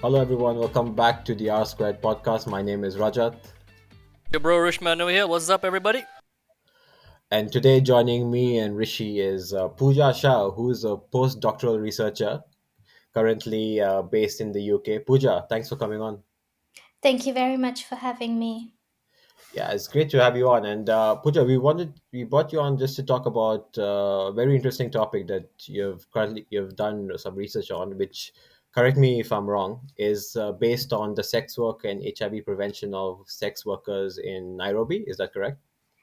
Hello, everyone. Welcome back to the R Squared podcast. My name is Rajat, Your bro Rishman over here. What's up, everybody? and today joining me and Rishi is Pooja Shah, who is a postdoctoral researcher currently based in the UK. Pooja, thanks for coming on. Thank you very much for having me. Yeah, it's great to have you on. And Pooja, we brought you on just to talk about a very interesting topic that you've done some research on, which, correct me if I'm wrong, is based on the sex work and HIV prevention of sex workers in Nairobi. Is that correct?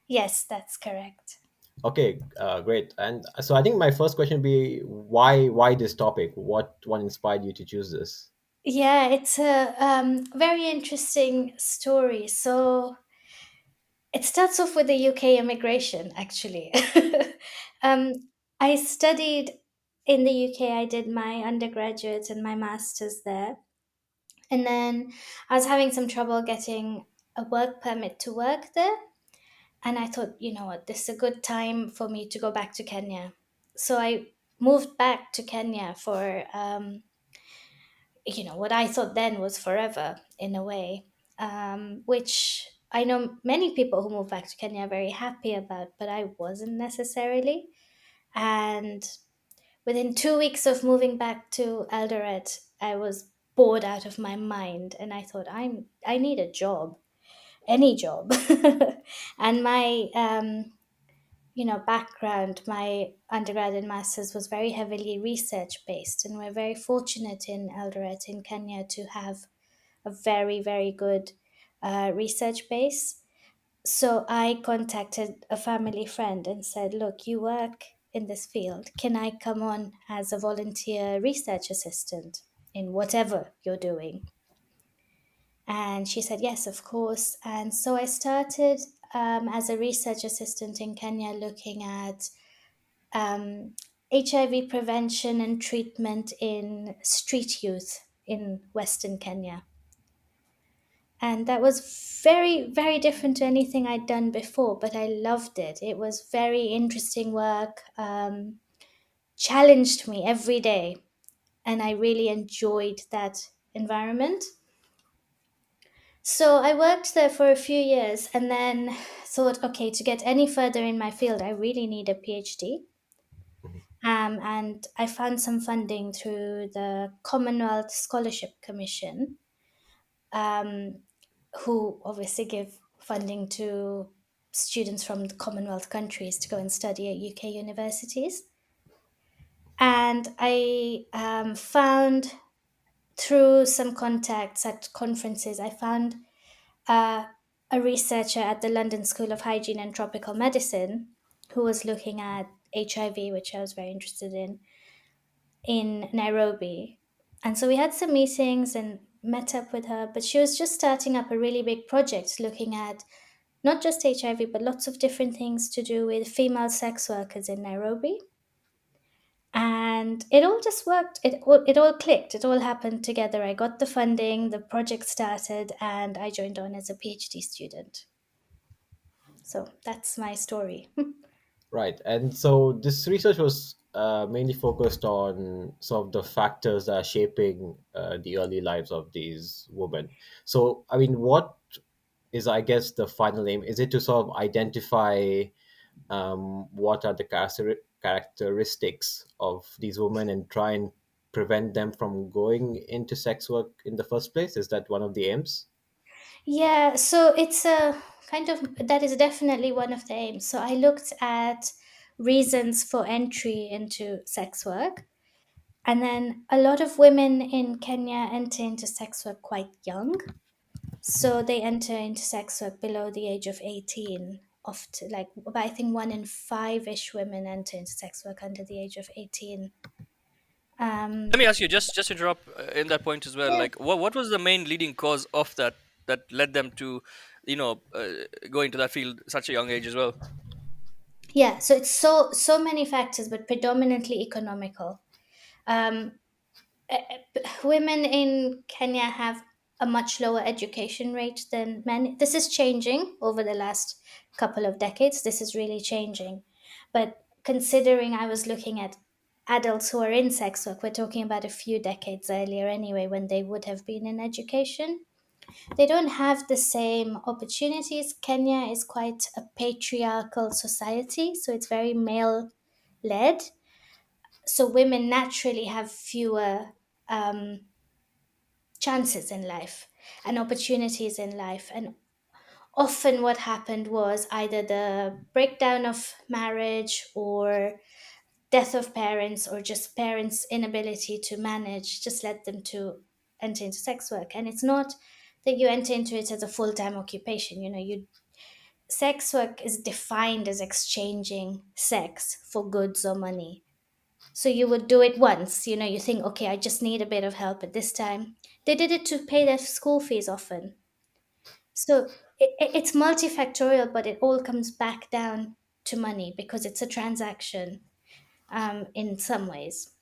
Yes, that's correct. Okay, great. And so I think my first question would be why this topic? What inspired you to choose this? Yeah, it's a very interesting story. So it starts off with the UK immigration, actually. um, I studied in the UK, I did my undergraduate and my master's there. And then I was having some trouble getting a work permit to work there. And I thought, you know what, this is a good time for me to go back to Kenya. So I moved back to Kenya for, what I thought then was forever in a way, which I know many people who move back to Kenya are very happy about, but I wasn't necessarily. And within 2 weeks of moving back to Eldoret, I was bored out of my mind, and I thought I need a job, any job. And my background, my undergrad and masters was very heavily research based, and we're very fortunate in Eldoret in Kenya to have a very, very good research base. So I contacted a family friend and said, "Look, you work in this field. Can I come on as a volunteer research assistant in whatever you're doing?" And she said, "Yes, of course." And so I started as a research assistant in Kenya looking at um, HIV prevention and treatment in street youth in Western Kenya. And that was very, very different to anything I'd done before, but I loved it. It was very interesting work, challenged me every day, and I really enjoyed that environment. So I worked there for a few years and then thought, okay, to get any further in my field, I really need a PhD. And I found some funding through the Commonwealth Scholarship Commission, um, who obviously give funding to students from the Commonwealth countries to go and study at UK universities. And I found through some contacts at conferences, I found uh, a researcher at the London School of Hygiene and Tropical Medicine who was looking at HIV, which I was very interested in Nairobi. And so we had some meetings and met up with her, but she was just starting up a really big project looking at not just HIV, but lots of different things to do with female sex workers in Nairobi. And it all just worked. It all clicked. It all happened together. I got the funding, the project started, and I joined on as a PhD student. So that's my story. Right. And so this research was mainly focused on some of the factors that are shaping the early lives of these women. So, I mean, what is, I guess, the final aim? Is it to sort of identify what are the characteristics of these women and try and prevent them from going into sex work in the first place? Is that one of the aims? Yeah, so it's a kind of that is definitely one of the aims. So I looked at reasons for entry into sex work. And then a lot of women in Kenya enter into sex work quite young. So they enter into sex work below the age of 18. Often, like, I think 1 in 5-ish women enter into sex work under the age of 18. Um, Let me ask you, just to interrupt in that point as well. yeah. Like, what was the main leading cause of that led them to, go into that field at such a young age as well? Yeah, so it's so many factors, but predominantly economical. Um, Women in Kenya have a much lower education rate than men. This is changing over the last couple of decades. This is really changing. But considering I was looking at adults who are in sex work, we're talking about a few decades earlier anyway, when they would have been in education, they don't have the same opportunities. Kenya is quite a patriarchal society, so it's very male led. So women naturally have fewer um, chances in life and opportunities in life. And often what happened was either the breakdown of marriage or death of parents or just parents' inability to manage just led them to enter into sex work. And it's not that you enter into it as a full-time occupation. You sex work is defined as exchanging sex for goods or money. So you would do it once, you think, okay, I just need a bit of help at this time. They did it to pay their school fees often. So it's multifactorial, but it all comes back down to money because it's a transaction in some ways.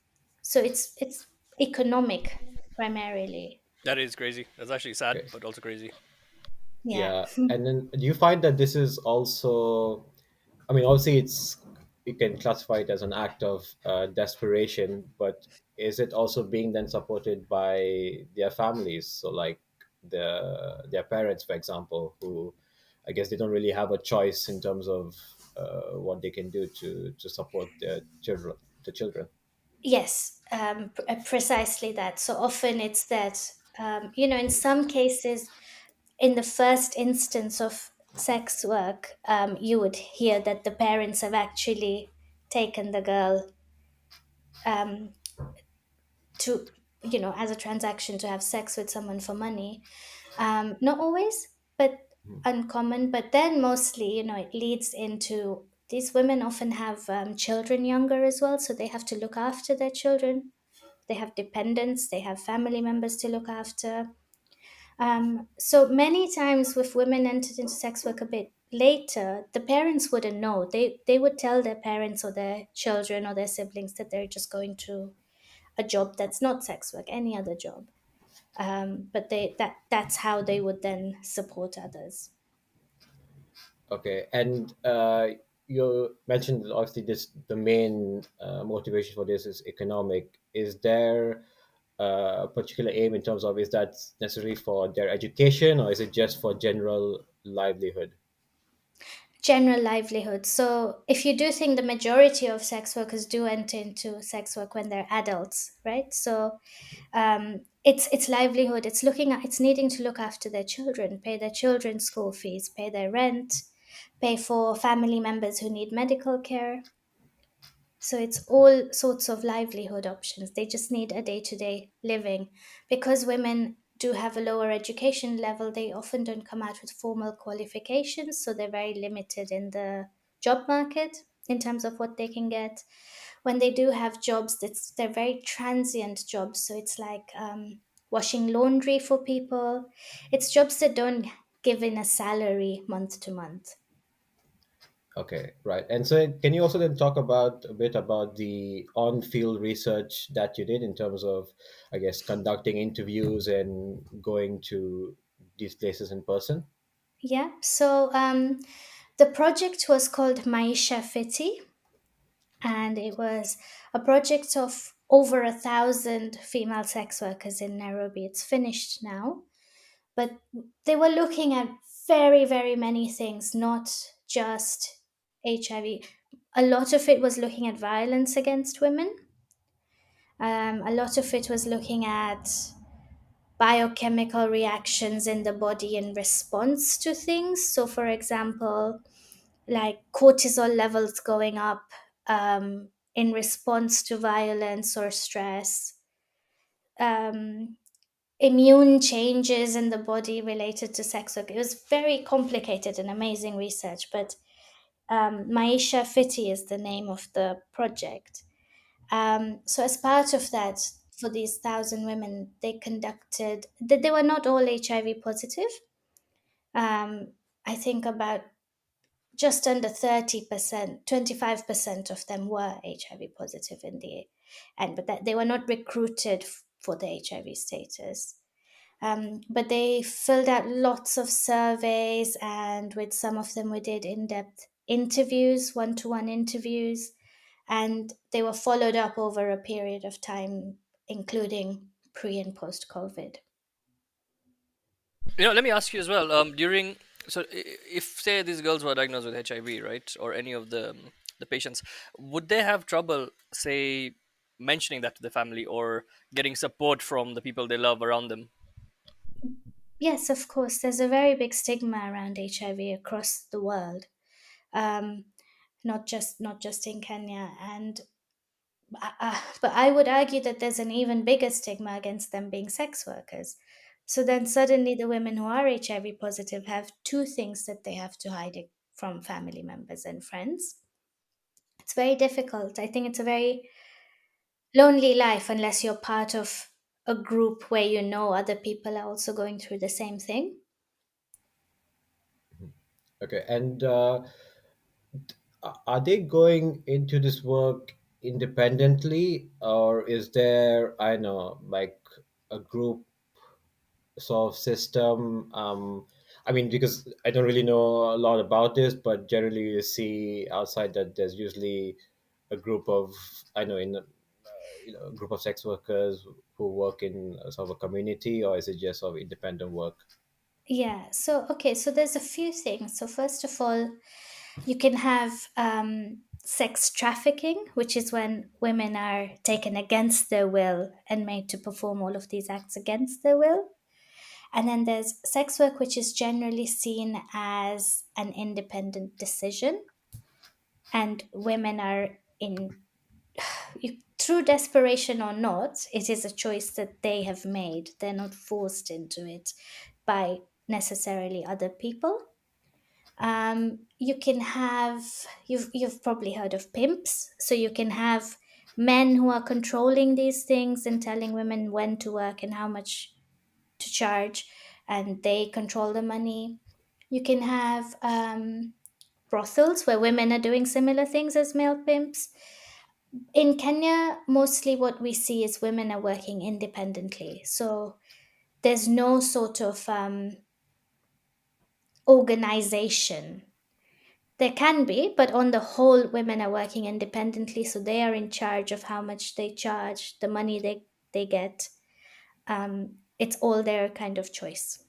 So it's economic primarily. That is crazy. That's actually sad, Okay. but also crazy. Yeah. Yeah, and then do you find that this is also, I mean, obviously it's, you can classify it as an act of desperation, but is it also being then supported by their families? So like their parents, for example, who I guess they don't really have a choice in terms of what they can do to support their children, the children. Yes, precisely that. So often it's that, in some cases, in the first instance of sex work, you would hear that the parents have actually taken the girl um, to, as a transaction to have sex with someone for money. Not always, but uncommon. But then mostly, it leads into these women often have children younger as well, so they have to look after their children. They have dependents, they have family members to look after. So many times, with women entered into sex work a bit later, the parents wouldn't know. They would tell their parents or their children or their siblings that they're just going to a job that's not sex work, any other job. But that's how they would then support others. Okay, and you mentioned that obviously this, the main motivation for this is economic. Is there a particular aim in terms of, is that necessary for their education or is it just for general livelihood? General livelihood. So if you do think the majority of sex workers do enter into sex work when they're adults, right? So it's livelihood. It's needing to look after their children, pay their children's school fees, pay their rent, pay for family members who need medical care. So it's all sorts of livelihood options. They just need a day to day living. Because women do have a lower education level, they often don't come out with formal qualifications. So they're very limited in the job market in terms of what they can get. When they do have jobs, they're very transient jobs. So it's like washing laundry for people. It's jobs that don't give in a salary month to month. Okay, right. And so can you also then talk about a bit about the on-field research that you did in terms of, I guess, conducting interviews and going to these places in person? Yeah. So the project was called Maisha Fiti, and it was a project of over 1,000 female sex workers in Nairobi. It's finished now, but they were looking at very, very many things, not just HIV. A lot of it was looking at violence against women. A lot of it was looking at biochemical reactions in the body in response to things. So, for example, like cortisol levels going up in response to violence or stress, um, immune changes in the body related to sex work. It was very complicated and amazing research, but Maisha Fiti is the name of the project. So, as part of that, for these 1,000 women, they were not all HIV positive. Um, I think about just under 30%, 25% of them were HIV positive in the end, but that they were not recruited for the HIV status. But they filled out lots of surveys, and with some of them, we did in depth interviews, one to one interviews. and they were followed up over a period of time, including pre and post COVID. Let me ask you as well. During so if say these girls were diagnosed with HIV, right, or any of the patients, would they have trouble, say, mentioning that to the family or getting support from the people they love around them? Yes, of course, there's a very big stigma around HIV across the world, um, not just in Kenya. And but I would argue that there's an even bigger stigma against them being sex workers. So then suddenly the women who are HIV positive have two things that they have to hide it from family members and friends. It's very difficult. I think it's a very lonely life unless you're part of a group where you know other people are also going through the same thing. Okay, and are they going into this work independently, or is there, I don't know, like a group sort of system? I mean, because I don't really know a lot about this, but generally you see outside that there's usually a group of, I know, a group of sex workers who work in a sort of a community, or is it just sort of independent work? Yeah, so okay, so there's a few things. So, first of all, you can have sex trafficking, which is when women are taken against their will and made to perform all of these acts against their will. And then there's sex work, which is generally seen as an independent decision, and women are in through desperation or not, it is a choice that they have made. They're not forced into it by necessarily other people. You can have you've probably heard of pimps. So you can have men who are controlling these things and telling women when to work and how much to charge, and they control the money. You can have brothels where women are doing similar things as male pimps. In Kenya, mostly what we see is women are working independently. So there's no sort of organization. There can be, but on the whole, women are working independently. So they are in charge of how much they charge, the money they get. It's all their kind of choice.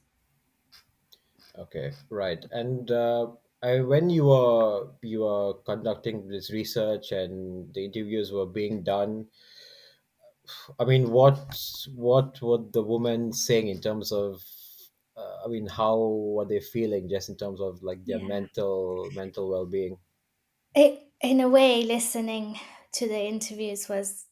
Okay, right. And when you were conducting this research and the interviews were being done, I mean, what were the women saying in terms of, I mean, how were they feeling just in terms of like their Yeah. mental well being? In a way, listening to the interviews was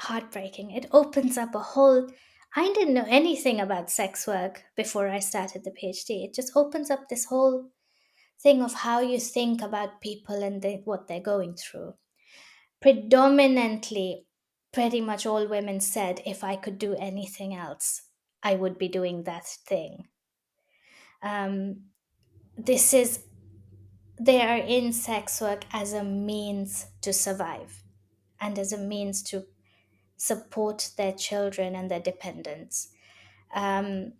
heartbreaking. It opens up a whole. I didn't know anything about sex work before I started the PhD. It just opens up this whole thing of how you think about people and what they're going through. Predominantly, pretty much all women said if I could do anything else, I would be doing that thing. Um, this is they are in sex work as a means to survive and as a means to support their children and their dependents. Um,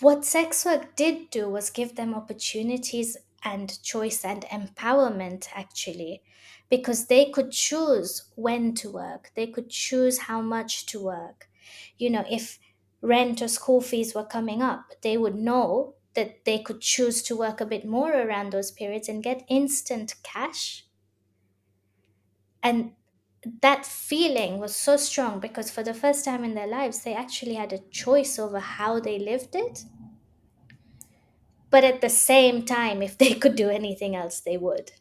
what sex work did do was give them opportunities and choice and empowerment, actually, because they could choose when to work, they could choose how much to work. If rent or school fees were coming up, they would know that they could choose to work a bit more around those periods and get instant cash. And that feeling was so strong because for the first time in their lives, they actually had a choice over how they lived it. But at the same time, if they could do anything else, they would.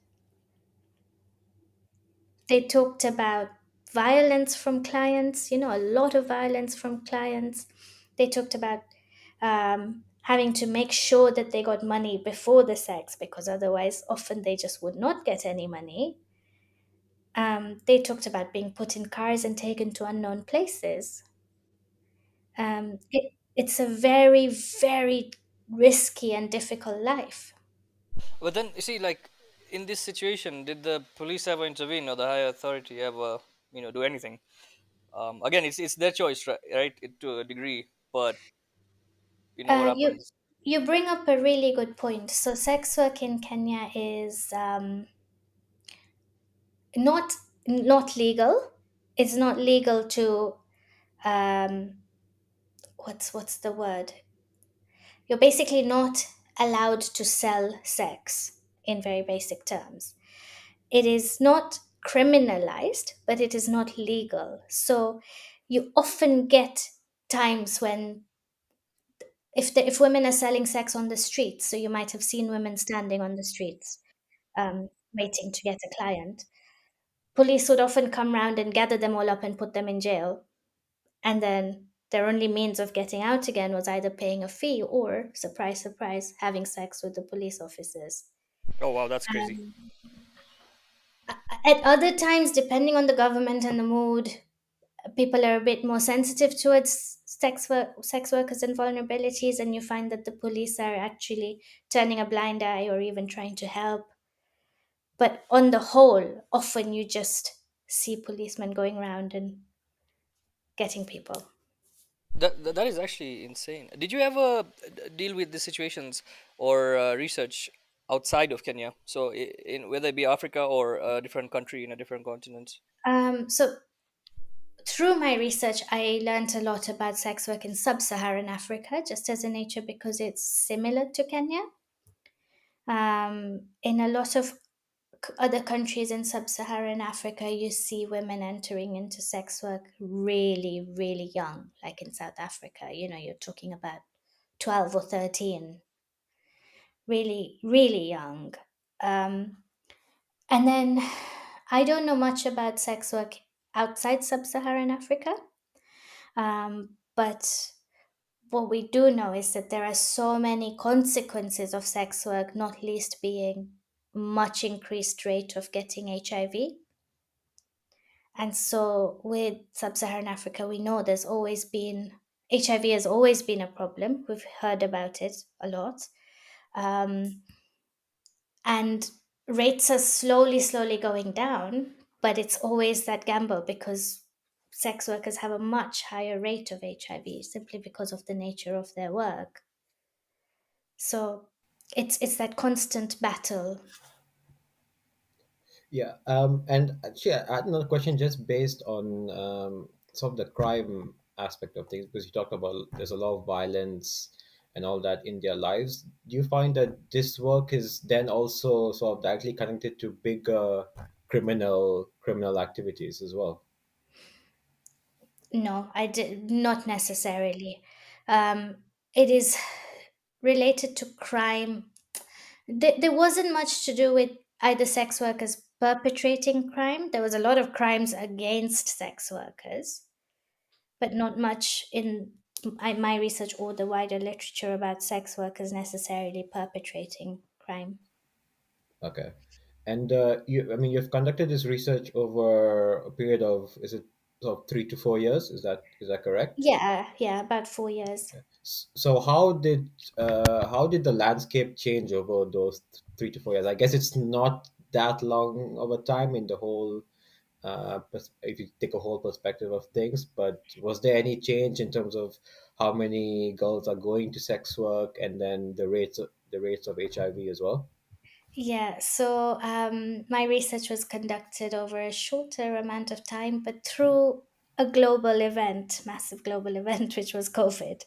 They talked about violence from clients, a lot of violence from clients. They talked about having to make sure that they got money before the sex because otherwise, often they just would not get any money. They talked about being put in cars and taken to unknown places. It's a very, very risky and difficult life. But then you see, like, in this situation, did the police ever intervene or the higher authority ever, do anything? Again, it's their choice, right? To a degree, but what Uh, you happens? you bring up a really good point. So sex work in Kenya is not. not legal. It's not legal to um, what's the word? You're basically not allowed to sell sex in very basic terms. It is not criminalized, but it is not legal. So you often get times when if women are selling sex on the streets, so you might have seen women standing on the streets waiting to get a client. Police would often come round and gather them all up and put them in jail, and then their only means of getting out again was either paying a fee or, surprise, surprise, having sex with the police officers. Oh wow, that's crazy. Um, at other times, depending on the government and the mood, people are a bit more sensitive towards sex workers and vulnerabilities, and you find that the police are actually turning a blind eye or even trying to help. But on the whole, often you just see policemen going around and getting people. That is actually insane. Did you ever deal with the situations or research outside of Kenya? So in whether it be Africa or a different country in a different continent. So through my research, I learned a lot about sex work in sub-Saharan Africa, just as a nature because it's similar to Kenya. In a lot of other countries in sub-Saharan Africa, you see women entering into sex work really, really young. Like in South Africa, you're talking about 12 or 13, really, really young. Um, and then I don't know much about sex work outside sub-Saharan Africa, but what we do know is that there are so many consequences of sex work, not least being much increased rate of getting HIV. And so with sub-Saharan Africa, we know there's always been HIV has always been a problem. We've heard about it a lot. Um, and rates are slowly, slowly going down, but it's always that gamble because sex workers have a much higher rate of HIV simply because of the nature of their work. So it's that constant battle. Yeah, and actually, I had another question just based on sort of the crime aspect of things, because you talked about there's a lot of violence and all that in their lives. Do you find that this work is then also sort of directly connected to bigger criminal activities as well? No, I did not necessarily. It is related to crime. There wasn't much to do with either sex workers perpetrating crime. There was a lot of crimes against sex workers, but not much in my research or the wider literature about sex workers necessarily perpetrating crime. Okay. And I mean, you've conducted this research over a period of, is it sort of 3 to 4 years? Is that correct? Yeah, yeah, about 4 years. So how did the landscape change over those 3 to 4 years? I guess it's not that long of a time in the whole, if you take a whole perspective of things. But was there any change in terms of how many girls are going to sex work, and then the rates of HIV as well? Yeah, so my research was conducted over a shorter amount of time, but through a global event, massive global event, which was COVID.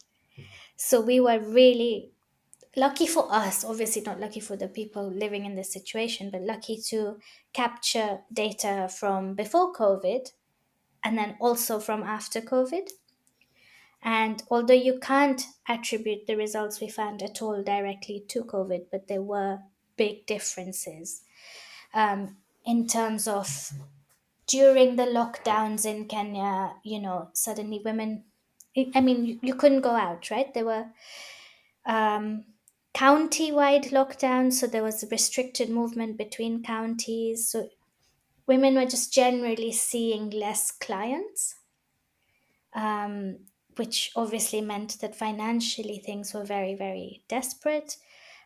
So we were really lucky for us, obviously not lucky for the people living in this situation, but lucky to capture data from before COVID and then also from after COVID. And although you can't attribute the results we found at all directly to COVID, but there were big differences in terms of during the lockdowns in Kenya, suddenly women, I mean, you couldn't go out, right? There were um, county-wide lockdowns, so there was restricted movement between counties. So women were just generally seeing less clients, which obviously meant that financially things were very, very desperate.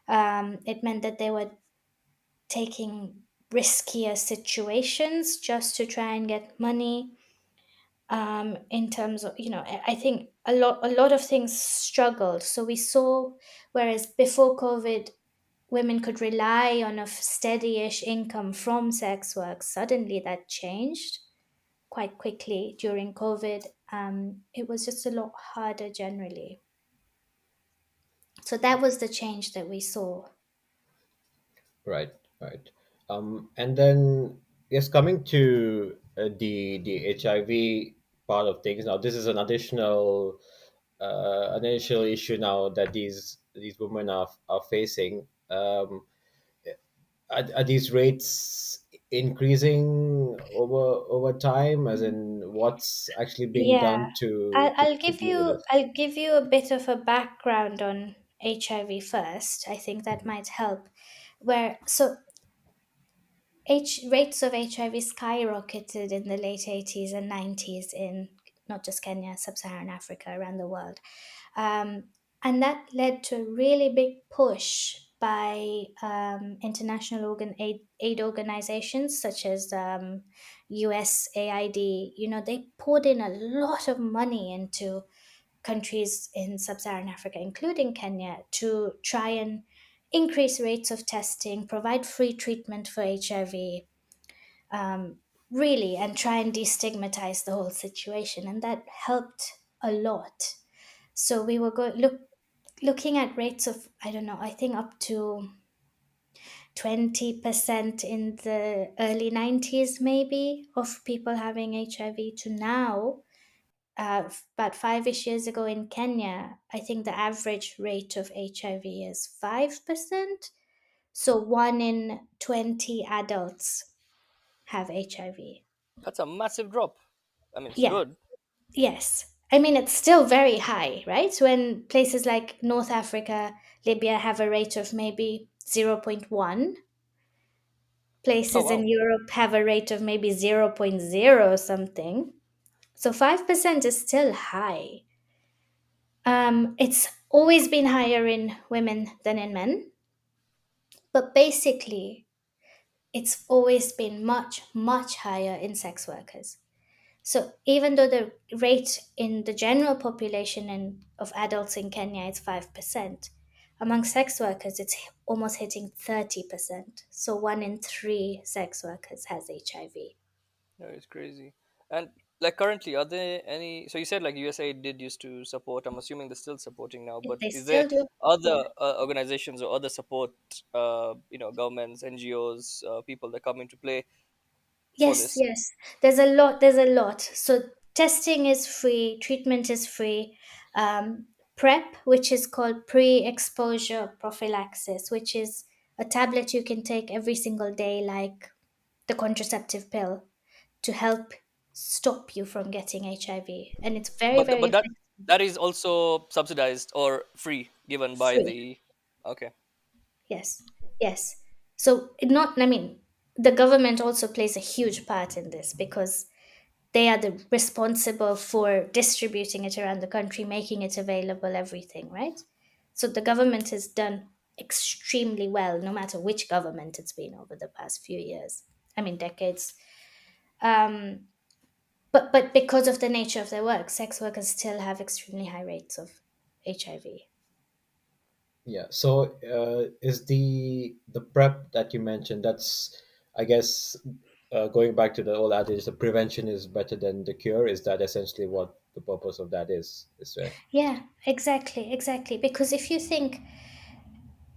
It meant that they were taking riskier situations just to try and get money. In terms of, I think a lot of things struggled. So we saw, whereas before COVID, women could rely on a steady-ish income from sex work, suddenly that changed quite quickly during COVID. It was just a lot harder generally. So that was the change that we saw. Right, right. And then, yes, coming to the HIV part of things. Now, this is an additional issue now that these women are facing. Are these rates increasing over time? As in, what's actually being Yeah, done to deal with this? I'll give you a bit of a background on HIV first. I think that might help. Where so rates of HIV skyrocketed in the late 80s and 90s in not just Kenya, sub-Saharan Africa, around the world. Um, and that led to a really big push by international aid organizations such as USAID. You know, they poured in a lot of money into countries in sub-Saharan Africa, including Kenya, to try and increase rates of testing, provide free treatment for HIV, um, really, and try and destigmatize the whole situation. And that helped a lot. So we were looking at rates of, I don't know, I think up to 20% in the early 90s, maybe, of people having HIV, to now, about 5-ish years ago in Kenya, I think the average rate of HIV is 5%. So 1 in 20 adults have HIV. That's a massive drop. I mean, it's Yeah, good. yes. I mean, it's still very high, right? So when places like North Africa, Libya have a rate of maybe zero point 0.1, Oh places wow. in Europe have a rate of maybe zero point 0 something. So 5% is still high. It's always been higher in women than in men, but basically, it's always been much, much higher in sex workers. So even though the rate in the general population of adults in Kenya is 5%, among sex workers it's almost hitting 30%. So 1 in 3 sex workers has HIV. No, it's crazy. And like currently, are there any? So you said like USA did used to support. I'm assuming they're still supporting now. But They is there still do. Yeah. other organizations or other support? Governments, NGOs, people that come into play for Yes, this. yes. There's a lot. There's a lot. So testing is free, treatment is free. PrEP, which is called pre-exposure prophylaxis, which is a tablet you can take every single day, like the contraceptive pill, to help stop you from getting HIV. And it's very, But very that is also subsidized or free, given by free. the. Okay. Yes, yes. So not, I mean, the government also plays a huge part in this because they are the responsible for distributing it around the country, making it available, everything, right? So the government has done extremely well, no matter which government it's been over the past few years. I mean, decades. Um, but because of the nature of their work, sex workers still have extremely high rates of HIV. Yeah. So, is the prep that you mentioned? That's, I guess, going back to the old adage, the prevention is better than the cure. Is that essentially what the purpose of that is? Is right? Yeah, exactly, exactly. Because if you think,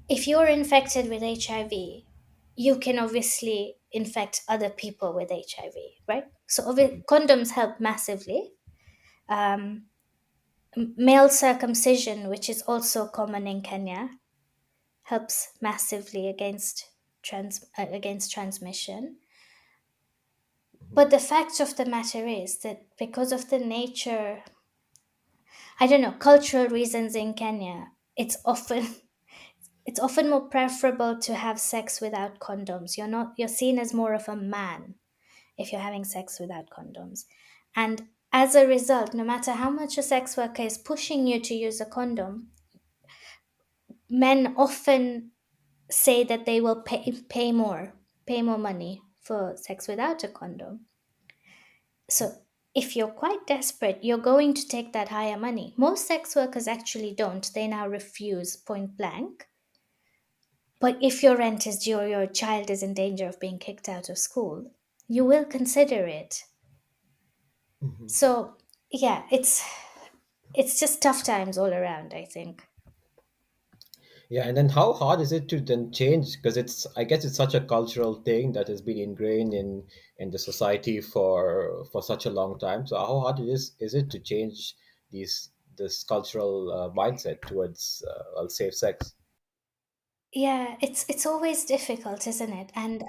if you're infected with HIV, you can obviously infect other people with HIV, right? So Mhm. condoms help massively. Um, Male circumcision, which is also common in Kenya, helps massively against transmission. But the fact of the matter is that because of the nature, I don't know, cultural reasons in Kenya, it's often more preferable to have sex without condoms. You're seen as more of a man if you're having sex without condoms. And as a result, no matter how much a sex worker is pushing you to use a condom, men often say that they will pay more money for sex without a condom. So if you're quite desperate, you're going to take that higher money. Most sex workers actually don't. They now refuse point blank. But if your rent is due or your child is in danger of being kicked out of school, you will consider it. Mhm. So yeah, it's just tough times all around, I think. Yeah, and then how hard is it to then change? Because it's, I guess, it's such a cultural thing that has been ingrained in the society for such a long time. So how hard is it to change these this cultural mindset towards safe sex? Yeah, it's always difficult, isn't it? And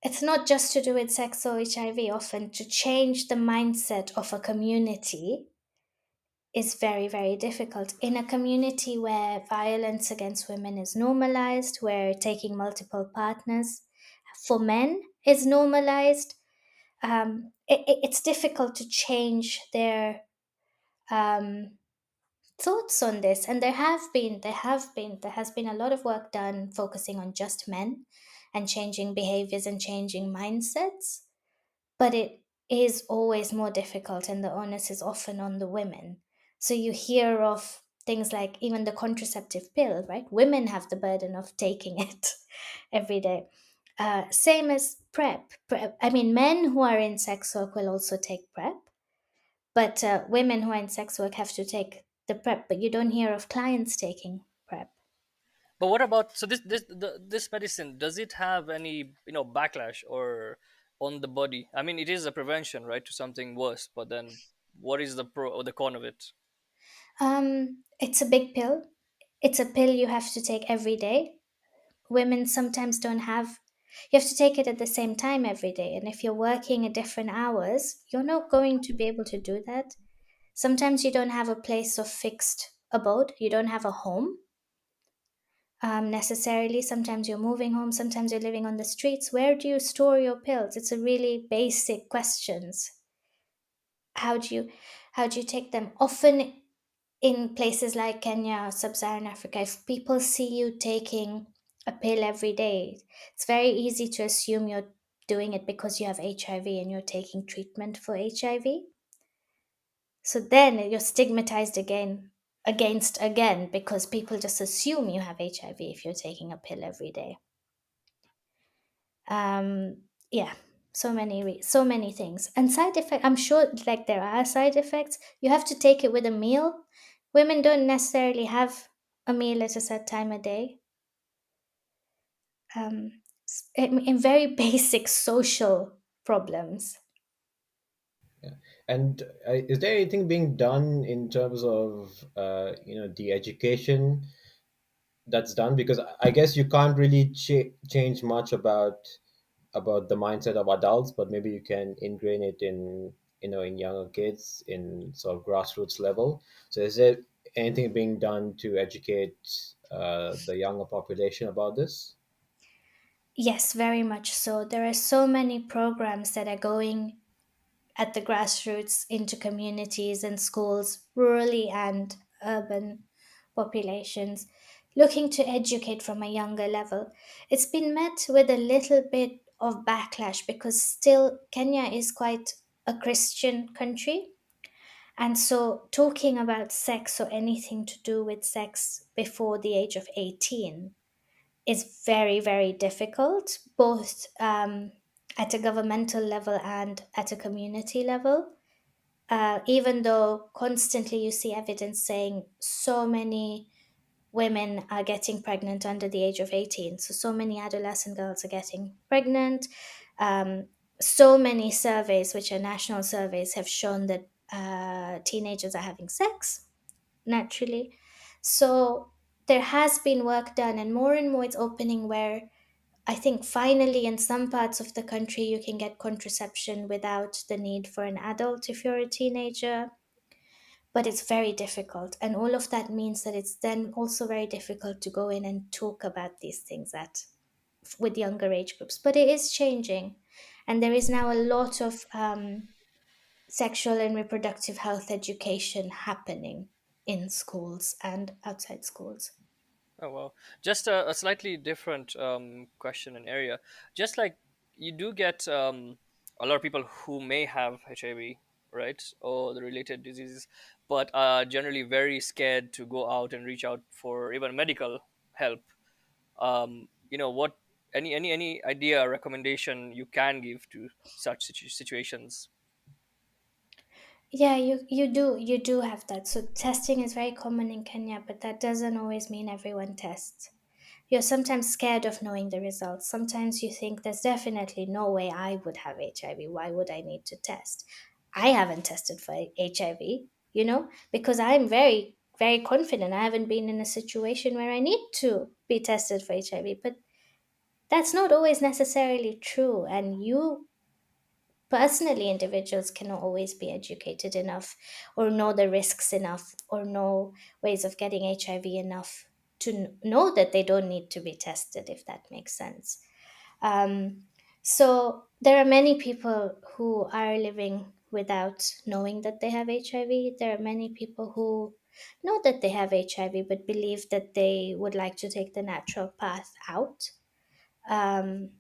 it's not just to do with sex or HIV. Often to change the mindset of a community is very, very difficult. In a community where violence against women is normalized, where taking multiple partners for men is normalized, it's difficult to change their um, thoughts on this. And there has been a lot of work done focusing on just men and changing behaviors and changing mindsets, but it is always more difficult, and the onus is often on the women. So you hear of things like even the contraceptive pill, right? Women have the burden of taking it every day. Same as PrEP. I mean, men who are in sex work will also take PrEP, but women who are in sex work have to take the PrEP, but you don't hear of clients taking PrEP. But what about, so this medicine, does it have any, backlash or on the body? I mean, it is a prevention, right, to something worse. But then, what is the pro or the con of it? It's a big pill. It's a pill you have to take every day. Women sometimes don't have, you have to take it at the same time every day. And if you're working at different hours, you're not going to be able to do that. Sometimes you don't have a place of fixed abode, you don't have a home necessarily. Sometimes you're moving home, sometimes you're living on the streets. Where do you store your pills? It's a really basic questions. How do you how do you take them? Often in places like Kenya, Sub-Saharan Africa, if people see you taking a pill every day, it's very easy to assume you're doing it because you have HIV and you're taking treatment for HIV. So then you're stigmatized again because people just assume you have HIV if you're taking a pill every day. Yeah, so many things. And side effect, I'm sure like there are side effects. You have to take it with a meal. Women don't necessarily have a meal at a set time a day. In very basic social problems. Yeah. And is there anything being done in terms of the education that's done? Because I guess you can't really change much about the mindset of adults, but maybe you can ingrain it in in younger kids in sort of grassroots level. So is there anything being done to educate the younger population about this? Yes, very much so. There are so many programs that are going at the grassroots into communities and schools, rurally and urban populations, looking to educate from a younger level. It's been met with a little bit of backlash because still Kenya is quite a Christian country. And so, talking about sex or anything to do with sex before the age of 18 is very, very difficult, both at a governmental level and at a community level. Even though constantly you see evidence saying so many women are getting pregnant under the age of 18, so many adolescent girls are getting pregnant. Um, so many surveys, which are national surveys, have shown that teenagers are having sex naturally. So there has been work done, and more it's opening where I think finally in some parts of the country you can get contraception without the need for an adult if you're a teenager. But it's very difficult. And all of that means that it's then also very difficult to go in and talk about these things with younger age groups. But it is changing. And there is now a lot of sexual and reproductive health education happening in schools and outside schools. Oh well, just a slightly different question and area. Just like you do get a lot of people who may have HIV, right, or the related diseases, but are generally very scared to go out and reach out for even medical help. What, any idea or recommendation you can give to such situations? Yeah, you do have that. So testing is very common in Kenya, but that doesn't always mean everyone tests. You're sometimes scared of knowing the results. Sometimes you think there's definitely no way I would have HIV. Why would I need to test? I haven't tested for HIV, because I'm very, very confident. I haven't been in a situation where I need to be tested for HIV. But that's not always necessarily true. And you personally, individuals cannot always be educated enough or know the risks enough or know ways of getting HIV enough to know that they don't need to be tested, if that makes sense. um, so there are many people who are living without knowing that they have HIV. There are many people who know that they have HIV but believe that they would like to take the natural path out. um,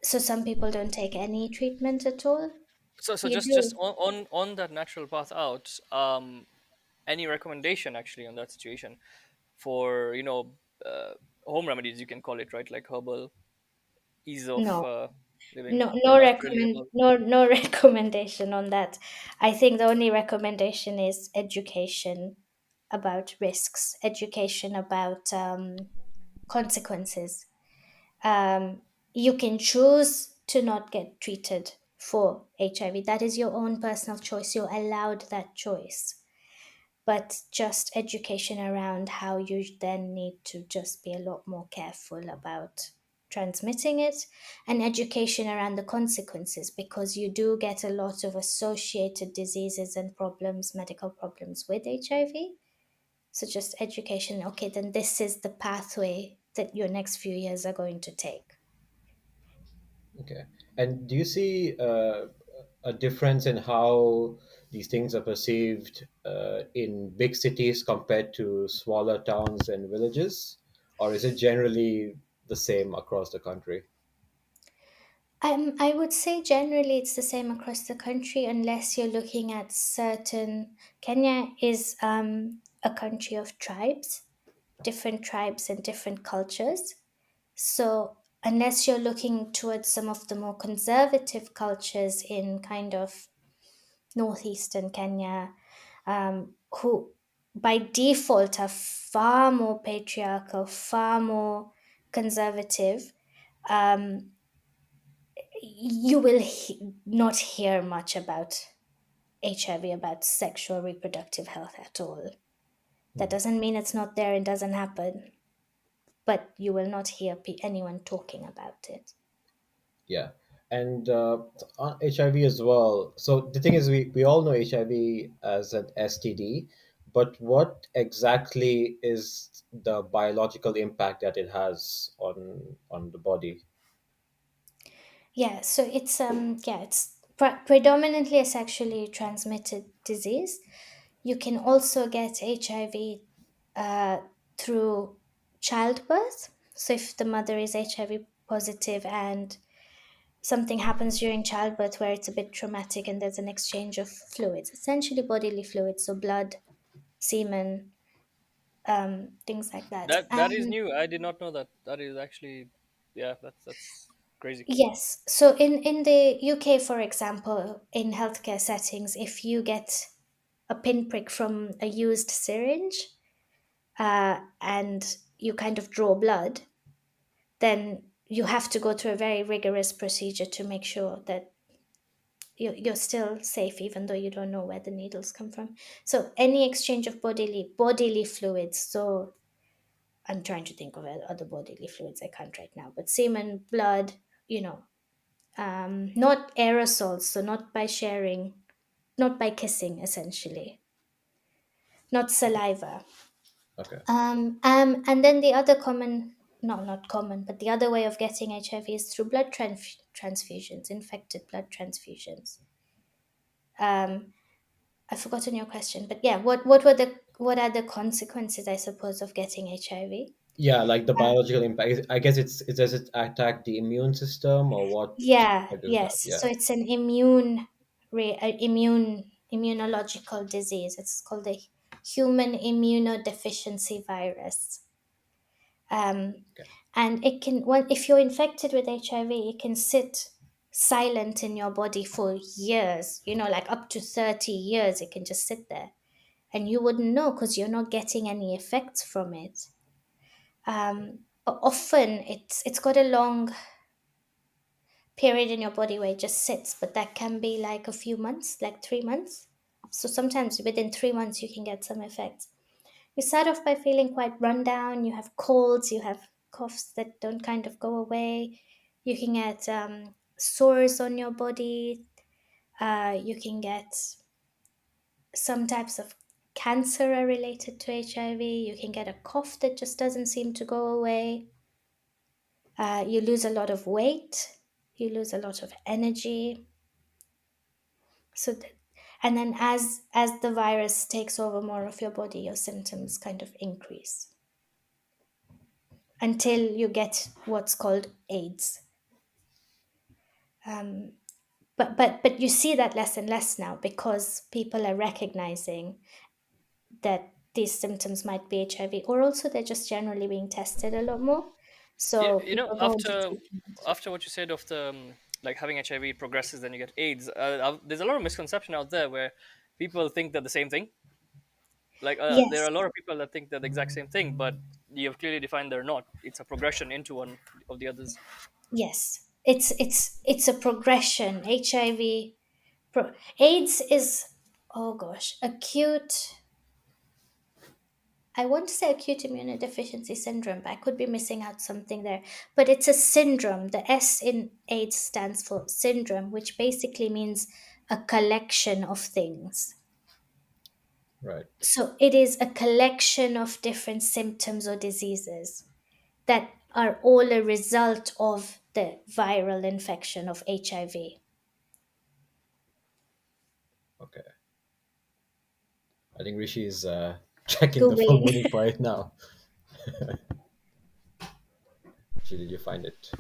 so some people don't take any treatment at all. So You just do. on that natural path out, any recommendation actually on that situation for, home remedies, you can call it, right? Like herbal ease of No, living, no, or no not really at recommend, all? no recommendation on that. I think the only recommendation is education about risks, education about consequences. Um, you can choose to not get treated for HIV. That is your own personal choice. You're allowed that choice, but just education around how you then need to just be a lot more careful about transmitting it, and education around the consequences, because you do get a lot of associated diseases and problems, medical problems with HIV. So just education, okay, then this is the pathway that your next few years are going to take. Okay. And do you see a difference in how these things are perceived in big cities compared to smaller towns and villages? Or is it generally the same across the country? I would say generally it's the same across the country, unless you're looking at certain. Kenya is a country of tribes, different tribes and different cultures. So, unless you're looking towards some of the more conservative cultures in kind of northeastern Kenya, who by default are far more patriarchal, far more conservative, um, you will not hear much about HIV, about sexual reproductive health at all. That Mhm. doesn't mean it's not there and doesn't happen, but you will not hear anyone talking about it. Yeah. And on HIV as well. So the thing is, we all know HIV as an STD, but what exactly is the biological impact that it has on the body? Yeah, so it's predominantly a sexually transmitted disease. You can also get HIV uh, through childbirth. So if the mother is HIV positive and something happens during childbirth where it's a bit traumatic and there's an exchange of fluids, essentially bodily fluids, so blood, semen, things like that. That is new. I did not know that. That is actually, yeah, that's crazy. Yes. So in the UK, for example, in healthcare settings, if you get a pinprick from a used syringe and you kind of draw blood, then you have to go through a very rigorous procedure to make sure that you're still safe, even though you don't know where the needles come from. So any exchange of bodily fluids. So I'm trying to think of other bodily fluids. I can't right now, but semen, blood, you know, not aerosols, so not by sharing, not by kissing, essentially, not saliva. Okay. And then the other common, no, not common, but the other way of getting HIV is through blood transfusions, infected blood transfusions. Um, I've forgotten your question, but yeah, what are the consequences, I suppose, of getting HIV? Yeah, like the biological impact. I guess does it attack the immune system or what Yeah, effect does it have? yes. So Yeah. it's an immunological disease. It's called the human immunodeficiency virus. Um, Okay. and it can, when, if you're infected with HIV, it can sit silent in your body for years, like up to 30 years, it can just sit there. And you wouldn't know because you're not getting any effects from it. Often it's got a long period in your body where it just sits, but that can be like a few months, like 3 months. So sometimes within 3 months you can get some effects. You start off by feeling quite run down, you have colds, you have coughs that don't kind of go away, you can get sores on your body, you can get some types of cancer are related to HIV, you can get a cough that just doesn't seem to go away, you lose a lot of weight, you lose a lot of energy. So and then as the virus takes over more of your body, your symptoms kind of increase until you get what's called AIDS. um, but you see that less and less now because people are recognizing that these symptoms might be HIV, or also they're just generally being tested a lot more, so people go into treatment. After what you said of the like having HIV progresses, then you get AIDS. There's a lot of misconception out there where people think they're the same thing. Like there are Yes, a lot of people that think they're the exact same thing, but you have clearly defined they're not. It's a progression into one of the others. yes, it's a progression. AIDS is, oh gosh, acute, I want to say acute immunodeficiency syndrome, but I could be missing out something there. But it's a syndrome. The S in AIDS stands for syndrome, which basically means a collection of things. Right. So it is a collection of different symptoms or diseases that are all a result of the viral infection of HIV. Okay. I think Rishi is checking the full Googling. meaning for it now. Rishi, did you find it?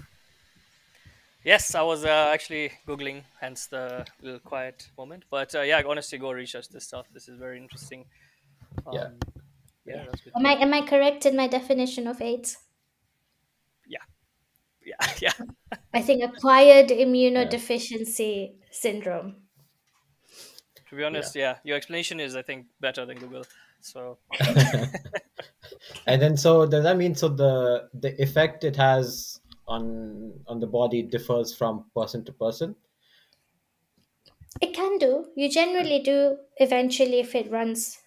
Yes, I was actually googling, hence the little quiet moment. But yeah, honestly, go research this stuff. This is very interesting. Yeah. Um, yeah, Yeah. that's good. Am I correct in my definition of AIDS? Yeah, yeah, yeah. I think acquired Yeah. immunodeficiency syndrome. To be Yeah. honest, yeah, your explanation is, I think, better than Google. So And then, so does that mean, so the effect it has on the body differs from person to person? It can do. You generally do eventually, if it runs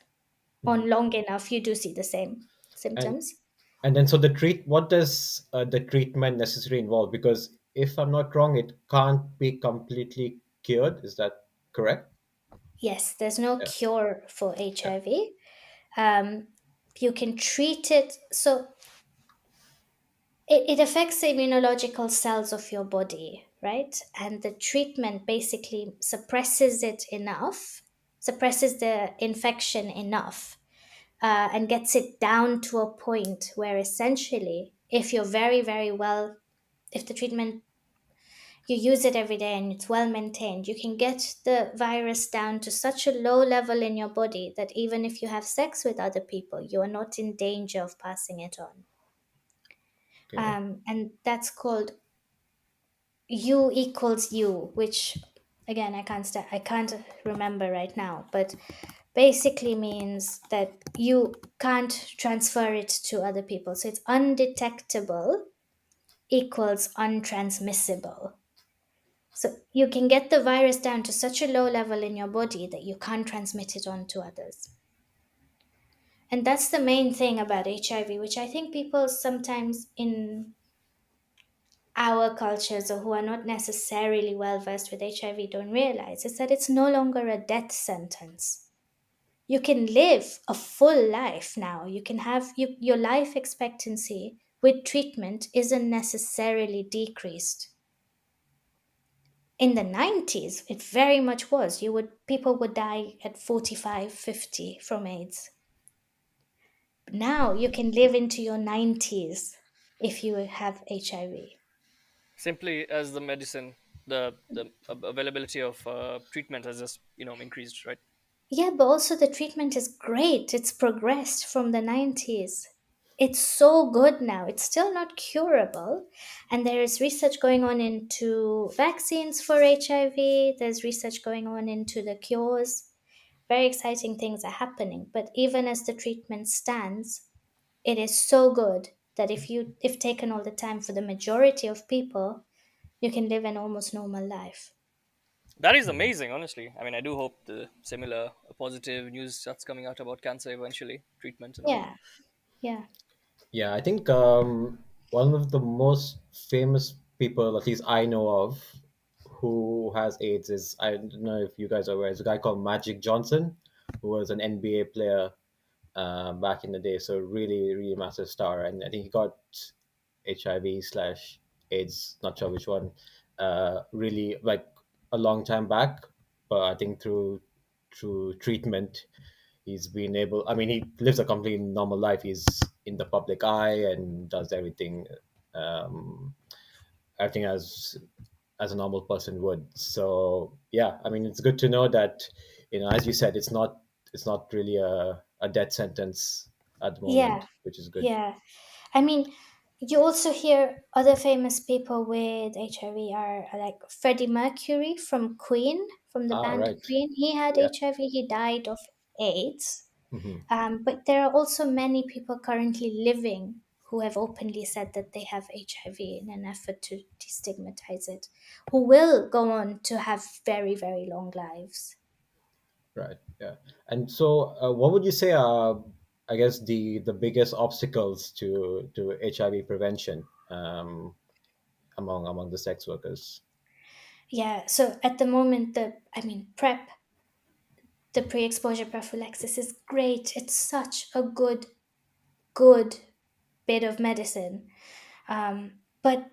Mhm. on long enough, you do see the same and symptoms. and then, so what does the treatment necessarily involve? Because if I'm not wrong, it can't be completely cured. Is that correct? Yes, there's no Yeah. cure for Yeah. HIV. Um, you can treat it. So it affects the immunological cells of your body, right? And the treatment basically suppresses the infection enough, and gets it down to a point where essentially, if you're very, very well, if the treatment, you use it every day and it's well maintained, you can get the virus down to such a low level in your body that even if you have sex with other people, you are not in danger of passing it on. Okay. And that's called U equals U, which again I can't remember right now, but basically means that you can't transfer it to other people. So it's undetectable equals untransmissible. So you can get the virus down to such a low level in your body that you can't transmit it on to others. And that's the main thing about HIV, which I think people sometimes in our cultures or who are not necessarily well versed with HIV don't realize, is that it's no longer a death sentence. You can live a full life now. You can have your life expectancy with treatment isn't necessarily decreased. In the 90s, it very much was. People would die at 45, 50 from AIDS. Now you can live into your 90s if you have HIV. simply as the medicine, the availability of treatment has just increased, right? Yeah, but also the treatment is great. It's progressed from the 90s. it's so good now. It's still not curable. And there is research going on into vaccines for HIV, there's research going on into the cures. Very exciting things are happening. But even as the treatment stands, it is so good that if taken all the time for the majority of people, you can live an almost normal life. That is Mhm. amazing, honestly. I mean, I do hope the similar positive news starts coming out about cancer eventually, treatment and all. Yeah, yeah, Yeah, I think one of the most famous people, at least I know of, who has AIDS is, I don't know if you guys are aware, is a guy called Magic Johnson, who was an NBA player back in the day. So really, really massive star, and I think he got HIV slash AIDS, not sure which one, really like a long time back. But I think through treatment, he's been able. I mean, he lives a completely normal life. He's in the public eye and does um, everything as a normal person would. So yeah, I mean, it's good to know that, as you said, it's not really a death sentence at the yeah, moment, which is good. yeah. I mean, you also hear other famous people with HIV are like Freddie Mercury from Queen, from the Ah, band right. Queen. He had Yeah. HIV, he died of AIDS. Hmm. But there are also many people currently living who have openly said that they have HIV in an effort to destigmatize it, who will go on to have very, very long lives. Right. Yeah. And so, what would you say are, I guess, the biggest obstacles to HIV prevention among the sex workers? Yeah, so at the moment, PrEP, the pre exposure prophylaxis, is great. It's such a good bit of medicine. But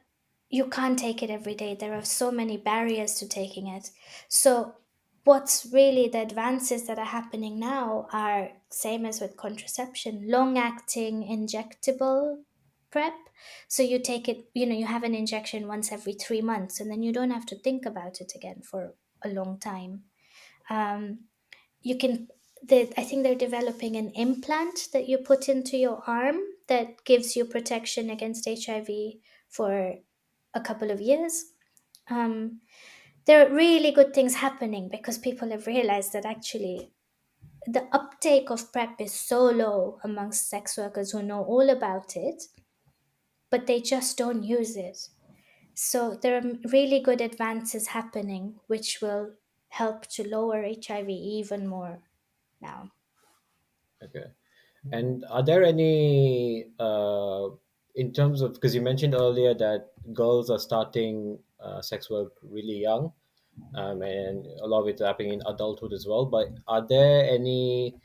you can't take it every day. There are so many barriers to taking it. So, what's really the advances that are happening now are same as with contraception, long acting injectable prep. So you take it, you have an injection once every 3 months, and then you don't have to think about it again for a long time. Um, you can I think they're developing an implant that you put into your arm that gives you protection against HIV for a couple of years. um, there are really good things happening because people have realized that actually the uptake of PrEP is so low amongst sex workers who know all about it, but they just don't use it. So there are really good advances happening which will help to lower HIV even more now. Okay. And are there any, in terms of, because you mentioned earlier that girls are starting sex work really young, and a lot of it happening in adulthood as well. But are there any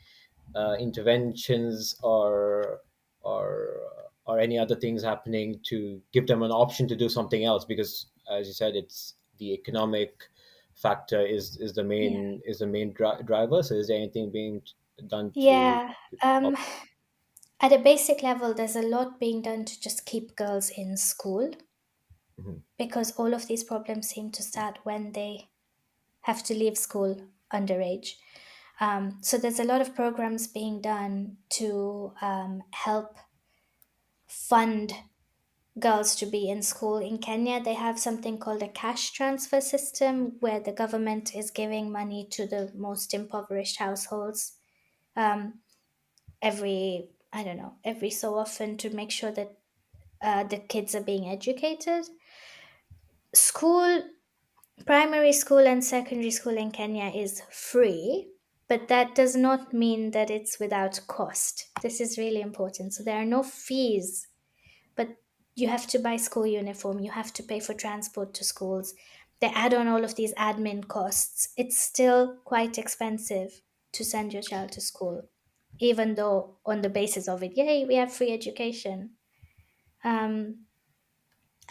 interventions or or any other things happening to give them an option to do something else? Because as you said, it's the economic factor is the Yeah. main driver. So is there anything being done to, Yeah. Um, at a basic level, there's a lot being done to just keep girls in school Mhm. because all of these problems seem to start when they have to leave school underage. So there's a lot of programs being done to help fund girls to be in school. In Kenya, they have something called a cash transfer system where the government is giving money to the most impoverished households every, I don't know, every so often to make sure that the kids are being educated. School, primary school and secondary school in Kenya is free, but that does not mean that it's without cost. This is really important. So there are no fees, but you have to buy school uniform, you have to pay for transport to schools. They add on all of these admin costs. It's still quite expensive to send your child to school, even though on the basis of it, yay, we have free education. Um,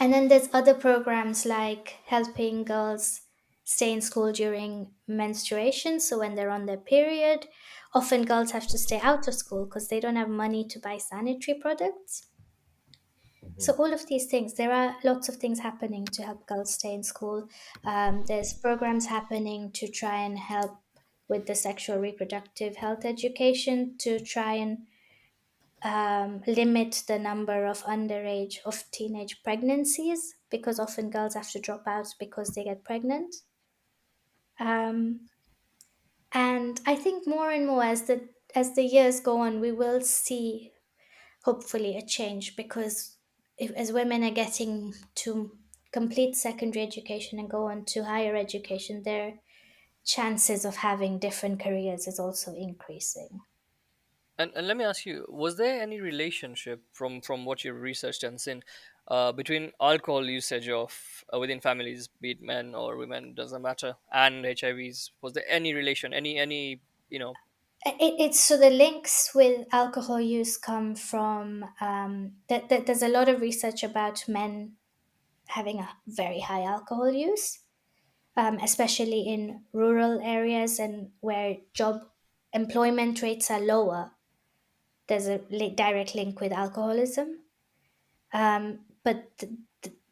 and then there's other programs like helping girls stay in school during menstruation. So when they're on their period, often girls have to stay out of school because they don't have money to buy sanitary products. So all of these things, there are lots of things happening to help girls stay in school. There's programs happening to try and help with the sexual reproductive health education to try and limit the number of underage of teenage pregnancies, because often girls have to drop out because they get pregnant. Um, and I think more and more as the years go on, we will see hopefully a change, because as women are getting to complete secondary education and go on to higher education, their chances of having different careers is also increasing. And let me ask you, was there any relationship from what you researched and seen between alcohol usage of within families, be it men or women, doesn't matter, and HIVs? Was there any relation, any you know? It's so the links with alcohol use come from that there's a lot of research about men having a very high alcohol use, especially in rural areas and where job employment rates are lower. There's a direct link with alcoholism. But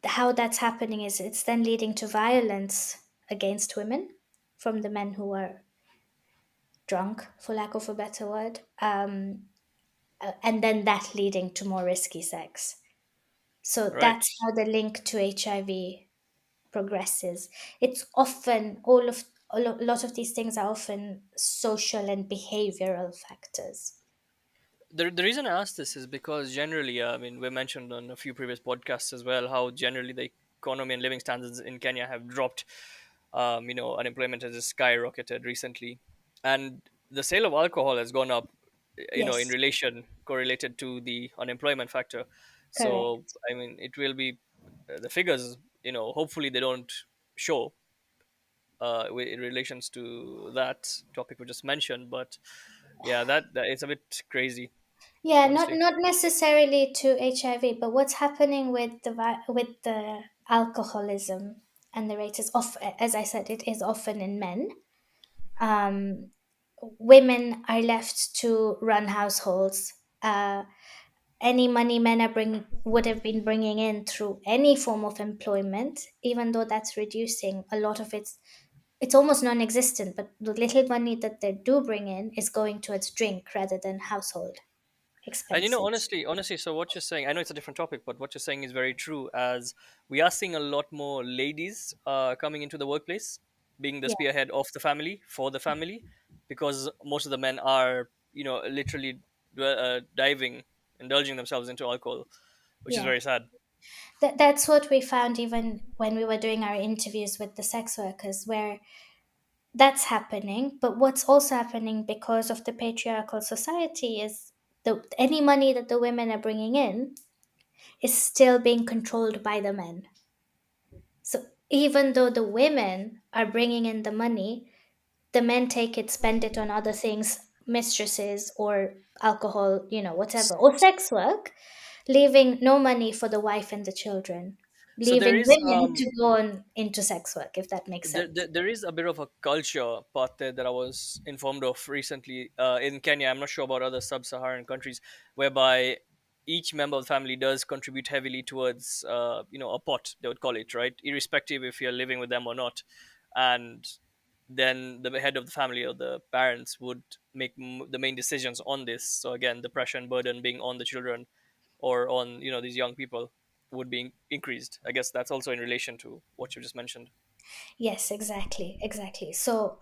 how that's happening is it's then leading to violence against women from the men who are drunk, for lack of a better word, and then that leading to more risky sex. So Right. that's how the link to HIV progresses. It's often all of a lot of these things are often social and behavioral factors. The reason I asked this is because generally, I mean, we mentioned on a few previous podcasts as well how generally the economy and living standards in Kenya have dropped. Unemployment has just skyrocketed recently, and the sale of alcohol has gone up. In Yes, relation correlated to the unemployment factor. So, correct. I mean, it will be the figures. Hopefully they don't show in relations to that topic we just mentioned. But yeah, that it's a bit crazy, Yeah, honestly. not necessarily to HIV, but what's happening with with the alcoholism and the rate is off. As I said, it is often in men. Um, Women are left to run households. Any money men are would have been bringing in through any form of employment, even though that's reducing a lot of it's almost non-existent. But the little money that they do bring in is going towards drink rather than household And expenses. honestly, so what you're saying, I know it's a different topic, but what you're saying is very true. As we are seeing a lot more ladies coming into the workplace, being the Yeah, spearhead of the family for the family, because most of the men are, literally diving, indulging themselves into alcohol, which is yeah. very sad. That's what we found even when we were doing our interviews with the sex workers, where that's happening. But what's also happening because of the patriarchal society is any money that the women are bringing in is still being controlled by the men. So even though the women are bringing in the money, the men take it, spend it on other things, mistresses or alcohol, whatever, or sex work, leaving no money for the wife and the children, So there leaving is women to go on into sex work, if that makes sense. there is a bit of a culture part there that I was informed of recently in Kenya. I'm not sure about other sub-Saharan countries, whereby each member of the family does contribute heavily towards, a pot, they would call it, right? Irrespective if you're living with them or not. And then the head of the family or the parents would make the main decisions on this. So again, the pressure and burden being on the children or on, these young people would be increased. I guess that's also in relation to what you just mentioned. Yes, exactly, exactly. So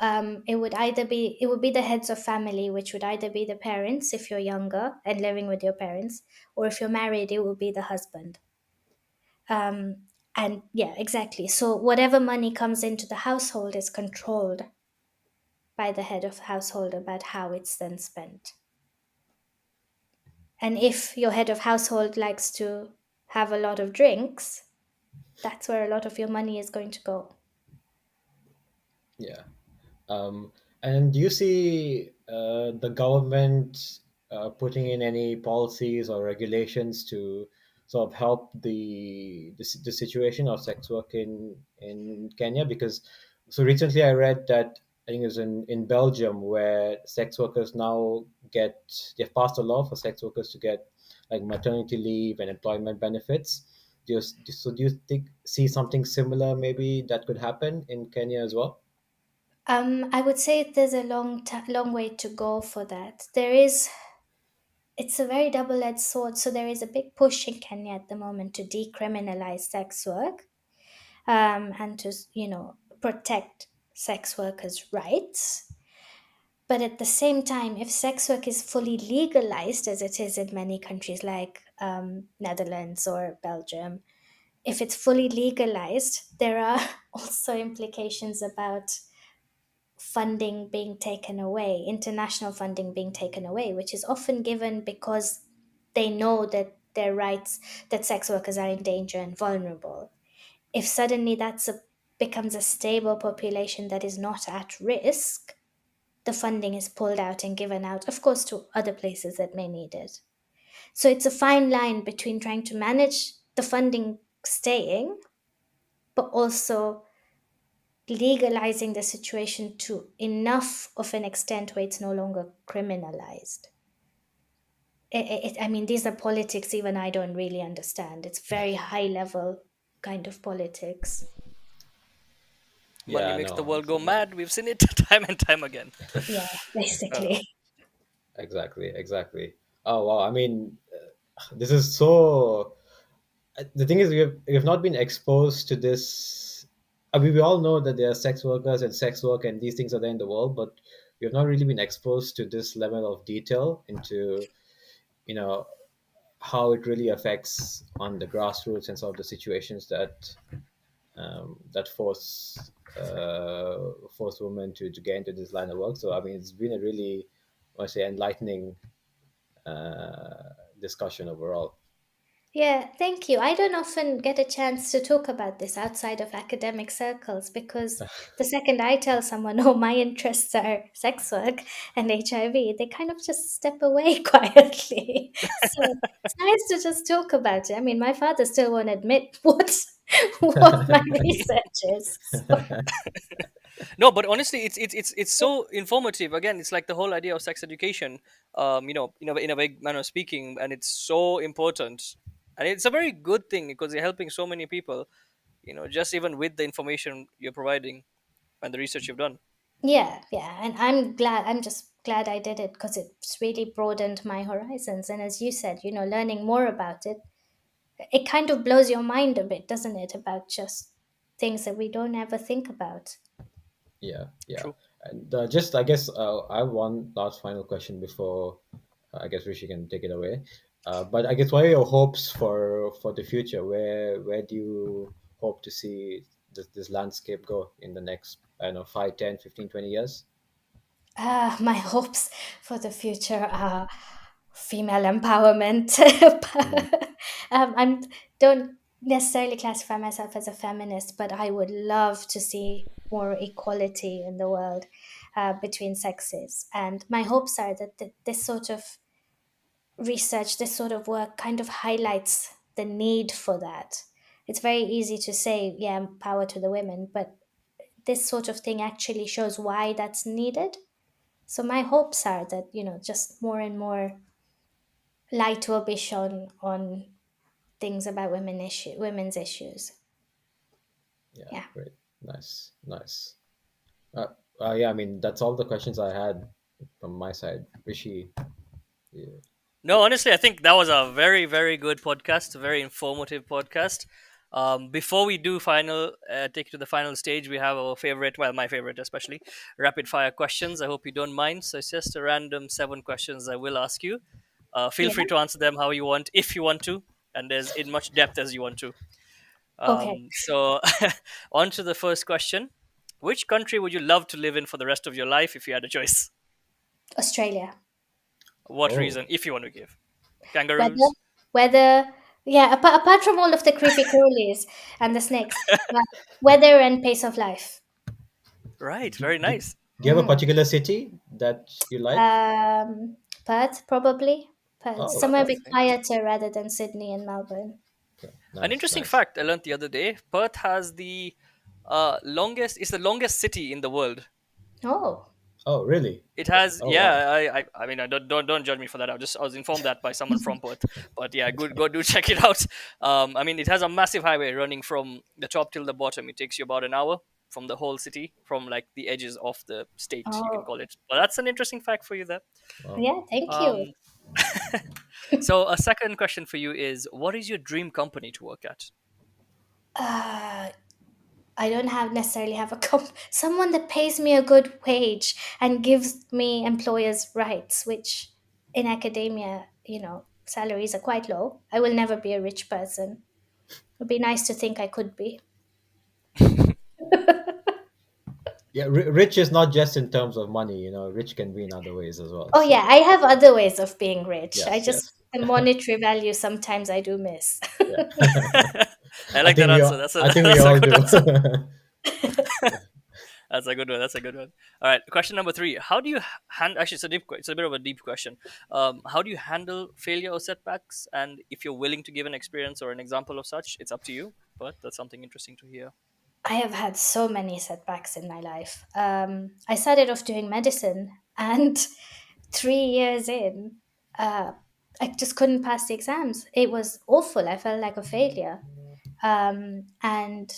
it would be the heads of family, which would either be the parents if you're younger and living with your parents, or if you're married, it would be the husband. And yeah, exactly. So whatever money comes into the household is controlled by the head of household about how it's then spent. And if your head of household likes to have a lot of drinks, that's where a lot of your money is going to go. Yeah. And do you see the government putting in any policies or regulations to sort of help the situation of sex work in Kenya? Because so recently I read that I think it was in Belgium where sex workers now they've passed a law for sex workers to get like maternity leave and employment benefits. Do you think see something similar maybe that could happen in Kenya as well? I would say there's a long way to go for that. There is it's a very double-edged sword. So there is a big push in Kenya at the moment to decriminalize sex work, and to, protect sex workers' rights. But at the same time, if sex work is fully legalized, as it is in many countries like Netherlands or Belgium, if it's fully legalized, there are also implications about funding being taken away, international funding being taken away, which is often given because they know that their rights, that sex workers are in danger and vulnerable. If suddenly becomes a stable population that is not at risk, the funding is pulled out and given out, of course, to other places that may need it. So it's a fine line between trying to manage the funding staying, but also legalizing the situation to enough of an extent where it's no longer criminalized. I mean, these are politics even I don't really understand. It's very high level kind of politics. Money Yeah, makes the no, world go mad. We've seen it time and time again. Yeah, Uh, basically. exactly, exactly. Oh wow, I mean, this is so. The thing is, we have not been exposed to this. I mean, we all know that there are sex workers and sex work, and these things are there in the world, but we have not really been exposed to this level of detail into, you know, how it really affects on the grassroots and sort of the situations that force women to get into this line of work. So I mean, it's been a really, I want to say, enlightening discussion overall. Yeah, thank you. I don't often get a chance to talk about this outside of academic circles because the second I tell someone, oh, my interests are sex work and HIV, they kind of just step away quietly. So it's nice to just talk about it. I mean, my father still won't admit what my research is. So, no, but honestly, it's so informative. Again, it's like the whole idea of sex education. In a big manner of speaking, and it's so important, and it's a very good thing because you're helping so many people. Just even with the information you're providing and the research you've done. yeah, yeah. And I'm just glad I did it because it's really broadened my horizons. And as you said, learning more about it, it kind of blows your mind a bit, doesn't it, about just things that we don't ever think about. Yeah, yeah. True. And just, I guess, I have one last final question before I guess Rishi can take it away. But I guess, what are your hopes for the future? Where do you hope to see this landscape go in the next, I don't know, 5, 10, 15, 20 years? My hopes for the future are female empowerment. Hmm. I don't necessarily classify myself as a feminist, but I would love to see more equality in the world, between sexes. And my hopes are that this sort of research, this sort of work kind of highlights the need for that. It's very easy to say, yeah, power to the women, but this sort of thing actually shows why that's needed. So my hopes are that, just more and more light will be shone on things about women's issues. Yeah, Yeah. great. Nice, nice. Uh, yeah, I mean, that's all the questions I had from my side. Rishi, yeah. No, honestly, I think that was a very, very good podcast, a very informative podcast. Before we do take it to the final stage, we have our favorite, well, my favorite especially, rapid fire questions. I hope you don't mind. So it's just a random 7 questions I will ask you. Feel Yeah. free to answer them how you want, if you want to, and there's in much depth as you want to. Okay. So, on to the first question. Which country would you love to live in for the rest of your life if you had a choice? Australia. What Oh, reason, if you want to give? Weather, Kangaroos? weather. Yeah. Apart from all of the creepy crawlies and the snakes, weather and pace of life. Right, do, very do, nice. do you have a Mm. particular city that you like? Perth, probably. Perth, Oh, somewhere a Perth. bit Interesting. quieter rather than Sydney and Melbourne. okay. An Nice, interesting nice. fact I learned the other day: Perth has the longest. It's the longest city in the world. Oh, Oh, really? It has, Oh, wow. yeah. I mean, don't judge me for that. I was informed that by someone from Perth. But yeah, good. Go do check it out. I mean, it has a massive highway running from the top till the bottom. It takes you about an hour from the whole city, from like the edges of the state, you can oh, call it. But that's an interesting fact for you there. Wow. yeah. Thank Um, you. So a second question for you is, what is your dream company to work at? Uh, I don't have necessarily have a someone that pays me a good wage and gives me employers' rights, which in academia, salaries are quite low. I will never be a rich person. It'd be nice to think I could be. Yeah, rich is not just in terms of money. Rich can be in other ways as well. Oh yeah, So I have other ways of being rich. I yes, just yes, the monetary value sometimes I do miss. yeah. I like that answer. That's a I think we that's a all good do. answer. That's a good one. That's a good one. All right, question number three. How do you handle? Actually, it's a bit of a deep question. How do you handle failure or setbacks? And if you're willing to give an experience or an example of such, it's up to you. But that's something interesting to hear. I have had so many setbacks in my life. I started off doing medicine, and 3 years in, uh, I just couldn't pass the exams. It was awful. I felt like a failure. And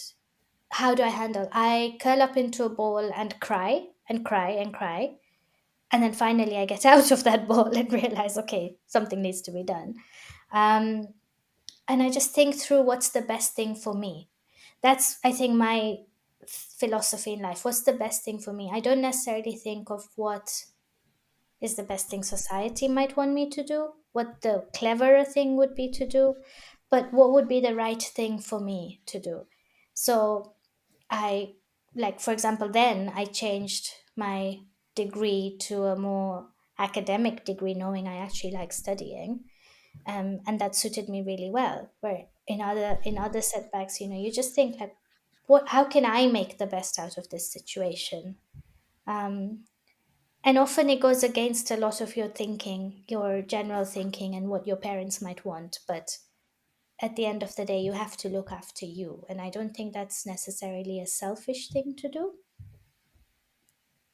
how do I handle? I curl up into a ball and cry and cry and cry. And then finally, I get out of that ball and realize, okay, something needs to be done. Um, and I just think through what's the best thing for me. That's, I think, my philosophy in life. What's the best thing for me? I don't necessarily think of what is the best thing society might want me to do, what the cleverer thing would be to do, but what would be the right thing for me to do. So I, like, for example, then I changed my degree to a more academic degree, knowing I actually like studying, and that suited me really well. Where in other setbacks, you just think like, what? How can I make the best out of this situation? Um, and often it goes against a lot of your thinking, your general thinking, and what your parents might want. But at the end of the day, you have to look after you, and I don't think that's necessarily a selfish thing to do.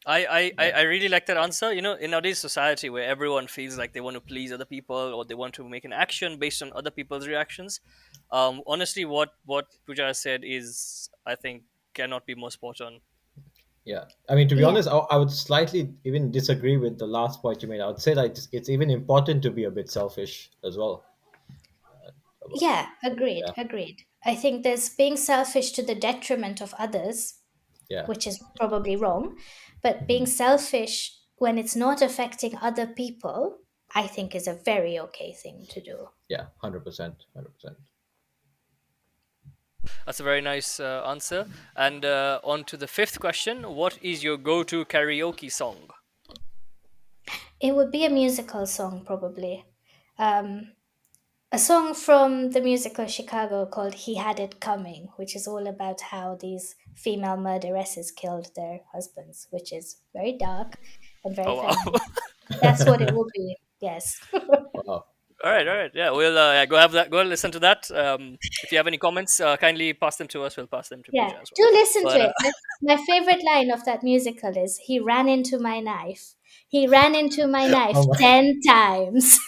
Yeah, I really like that answer. In nowadays society where everyone feels like they want to please other people or they want to make an action based on other people's reactions, honestly, what Pooja has said is, I think, cannot be more spot on. yeah. I mean, to be Yeah, honest, I would slightly even disagree with the last point you made. I would say that it's even important to be a bit selfish as well. yeah, agreed, Yeah, agreed. I think there's being selfish to the detriment of others, yeah, which is probably wrong, but being mhm. selfish when it's not affecting other people, I think is a very okay thing to do. Yeah, 100%, 100%. That's a very nice answer. And on to the fifth question: what is your go-to karaoke song? It would be a musical song, probably. Um, a song from the musical Chicago called He Had It Coming, which is all about how these female murderesses killed their husbands, which is very dark and very Oh wow. feminine. That's what it will be, yes. Wow. All right. Yeah, we'll yeah, go have that. Go and listen to that. If you have any comments, kindly pass them to us. We'll pass them to Yeah, Pooja as well. do listen to But it. My favorite line of that musical is, He ran into my knife. He ran into my knife Oh my, 10 times.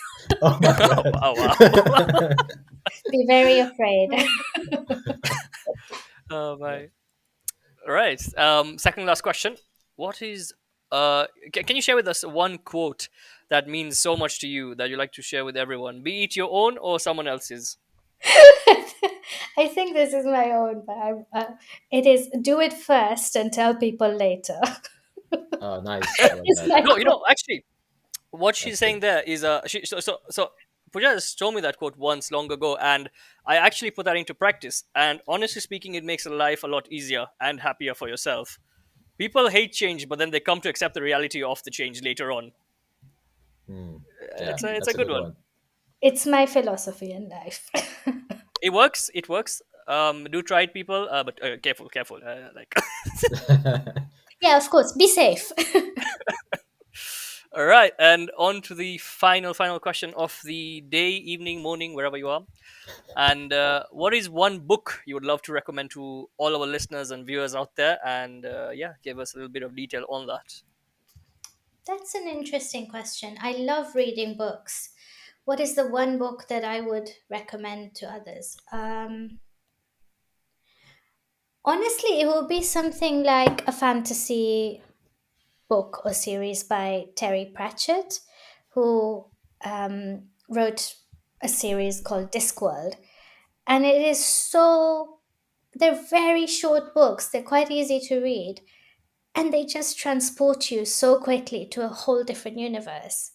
oh my God. wow, wow. Be very afraid. Oh Yeah. my. All right. Second last question. What is can you share with us one quote that means so much to you that you like to share with everyone, be it your own or someone else's? I think this is my own, but it is, do it first and tell people later. Nice. I like It's that. my No, quote. actually, what she's That's good. saying there is so Pooja has told me that quote once long ago, and I actually put that into practice. And honestly speaking, it makes life a lot easier and happier for yourself. People hate change, but then they come to accept the reality of the change later on. Hmm. Yeah, It's a that's a good good one. one. It's my philosophy in life. It works. It works. Do try it, people. But careful, careful. Like, Yeah, of course. Be safe. all right. And on to the final question of the day, evening, morning, wherever you are. And what is one book you would love to recommend to all our listeners and viewers out there? And yeah, give us a little bit of detail on that. That's an interesting question. I love reading books. What is the one book that I would recommend to others? Honestly, it will be something like a fantasy book or series by Terry Pratchett, who wrote a series called Discworld, and it is so, they're very short books. They're quite easy to read, and they just transport you so quickly to a whole different universe.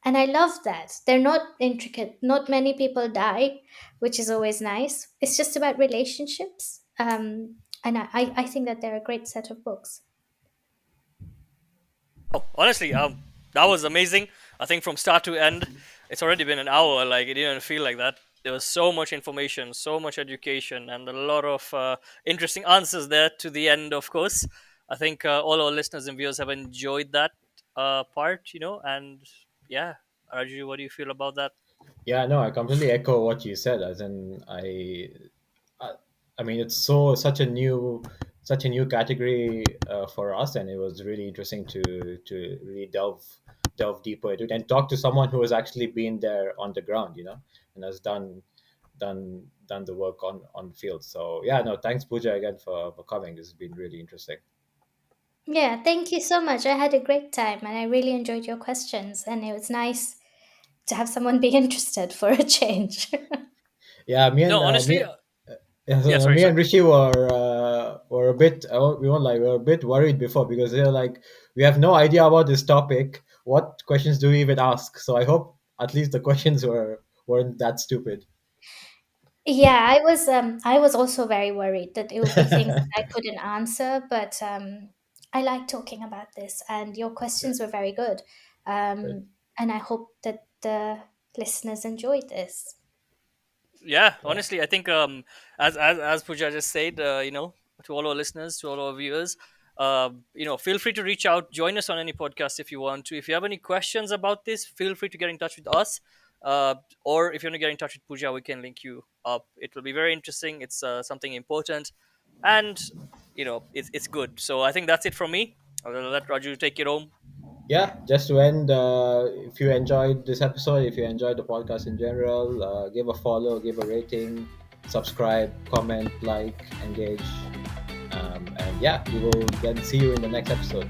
And I love that. They're not intricate. Not many people die, which is always nice. It's just about relationships. And I think that they're a great set of books. Oh, honestly, that was amazing. I think from start to end, it's already been an hour. Like it didn't feel like that. There was so much information, so much education, and a lot of interesting answers there to the end. Of course, I think all our listeners and viewers have enjoyed that part. And yeah, Raju, what do you feel about that? Yeah, no, I completely echo what you said. As in, I, I mean, it's such a new category for us, and it was really interesting to really delve deeper into it and talk to someone who has actually been there on the ground, and has done the work on field. So yeah, no, thanks Pooja again for coming. This has been really interesting. Yeah, thank you so much. I had a great time, and I really enjoyed your questions. And it was nice to have someone be interested for a change. Yeah, No, honestly, yeah, yeah. so Sorry, me sorry. and Rishi were a bit we weren't like we were a bit worried before because they're like we have no idea about this topic. What questions do we even ask? So I hope at least the questions weren't that stupid. Yeah, I was also very worried that it would be things that I couldn't answer, but I like talking about this, and your questions were very good. And I hope that the listeners enjoyed this. Yeah, Yeah, honestly, I think as Pooja just said, to all our listeners, to all our viewers, feel free to reach out, join us on any podcast if you want to. If you have any questions about this, feel free to get in touch with us. Or if you want to get in touch with Pooja, we can link you up. It will be very interesting. It's something important, and it's good. So I think that's it from me. I'll let Raju take it home. yeah. Just to end, if you enjoyed this episode, if you enjoyed the podcast in general, give a follow, give a rating, subscribe, comment, like, engage, and yeah, we will then see you in the next episode.